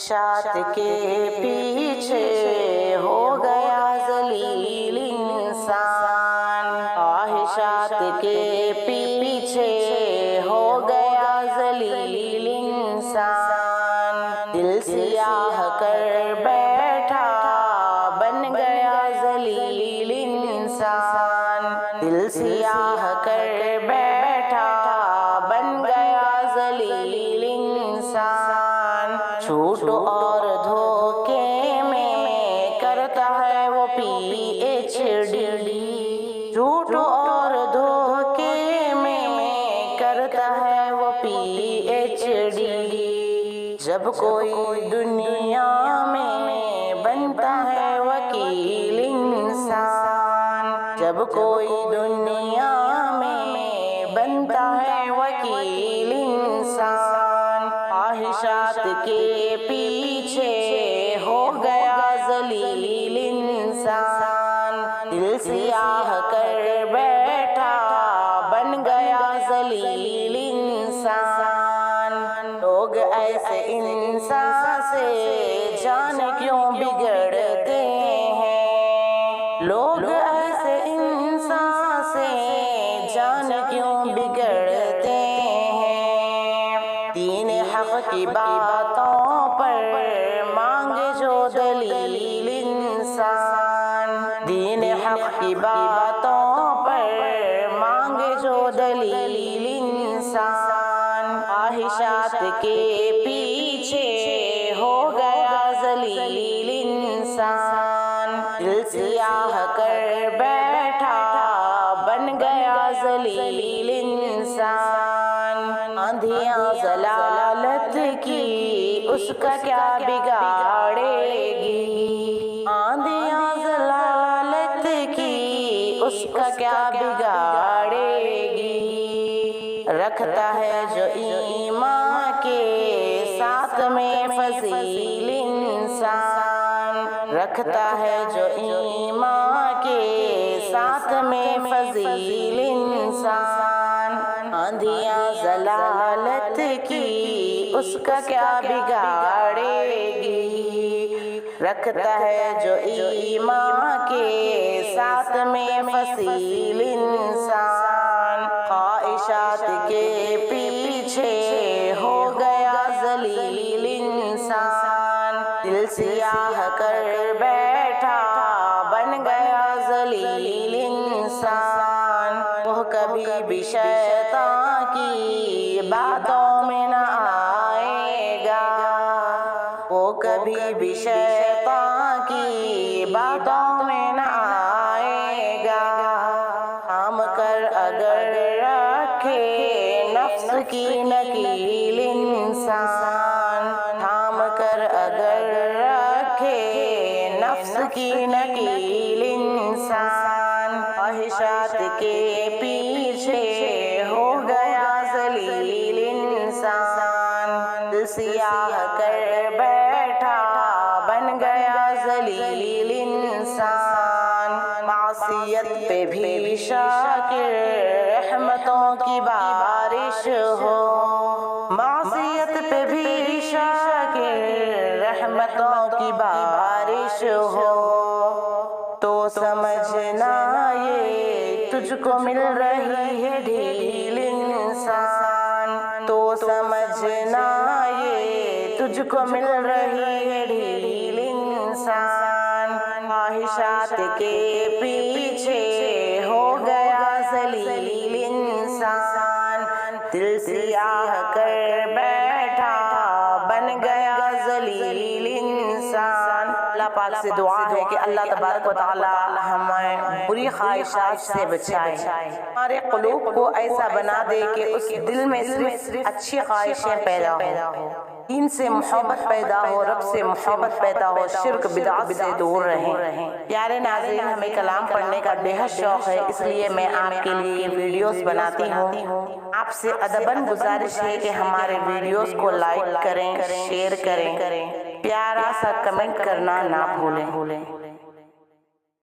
خواہشات کے پیچھے ہو گیا ذلیل انسان، خواہشات کے پیچھے ہو گیا ذلیل انسان، دل سیاہ کر بیٹھا بن گیا ذلیل انسان، دل سیاہ کر بیٹھا بن گیا ذلیل انسان، جھوٹ اور دھوکے میں کرتا ہے وہ PhD، جھوٹ اور دھوکے میں کرتا ہے وہ PhD، جب کوئی دنیا میں بنتا ہے وکیل انسان، جب کوئی دنیا میں بنتا ہے وکیل انسان، خواہشات کے پیچھے ہو گیا ذلیل انسان، دل سیاہ کر بیٹھا بن گیا ذلیل انسان، لوگ ایسے انسان سے جانے کیوں بگڑتے ہیں، لوگ ایسے انسان سے جانے کیوں بگڑتے ہیں، دین حق کی باتوں پر مانگے جو دلیل انسان، دین حق کی باتوں پر مانگے جو دلیل انسان، خواہشات کے پیچھے ہو گیا ذلیل انسان، دل سیاہ کر بیٹھا بن گیا ذلیل انسان، آندھیاں ضلالت کی اس کا کیا بگاڑے گی، آندھیاں ضلالت کی اس کا کیا بگاڑے گی، رکھتا ہے جو ایمان کے ساتھ میں فضیل انسان، رکھتا ہے جو ایمان کے ساتھ میں فضیل انسان، آندھیاں ضلالت کی اس کا کیا بگاڑے گی، رکھتا ہے جو ایمان کے ساتھ میں فضیل انسان، خواہشات کے پیچھے ہو گیا ذلیل انسان، دل سیاہ کر بیٹھا بن گیا ذلیل انسان، وہ کبھی بھی شیطان کی باتوں میں نہ آئے گا، وہ کبھی بھی شیطان کی باتوں میں نہ آئے گا، تھام کر اگر رکھے نفس کی نکیل انسان، تھام کر اگر رکھے نفس کی نکیل انسان، خواہشات کے پیچھے ہو گیا ذلیل انسان، دل سیاہ کر بیٹھا بن گیا ذلیل انسان، معصیت پہ بھی شاکر رحمتوں کی بارش ہو، معصیت پہ بھی شاکر رحمتوں کی بارش ہو، تو سمجھنا یہ تجھ کو مل رہی ہے ڈھیل انسان، تو سمجھنا یہ تجھ کو مل رہی ہے ڈھیل انسان، خواہشات کے پیچھے ہو گیا ذلیل انسان، دل سیاہ کر بیٹھا بن گیا ذلیل انسان۔ اللہ پاک سے دعا ہے کہ اللہ تبارک و تعالی ہمیں بری خواہشات سے بچائے، ہمارے قلوب کو ایسا بنا دے کہ اس دل میں صرف اچھی خواہشیں پیدا ہو، دین سے محبت پیدا ہو، رب سے محبت پیدا ہو، شرک بدعت سے دور رہیں۔ پیارے ناظرین، ہمیں کلام پڑھنے کا بے حد شوق ہے، اس لیے میں آپ کے لیے ویڈیوز بناتی ہوں۔ آپ سے ادباً گزارش ہے کہ ہمارے ویڈیوز کو لائک کریں، شیئر کریں، پیارا سا کمنٹ کرنا نہ بھولیں۔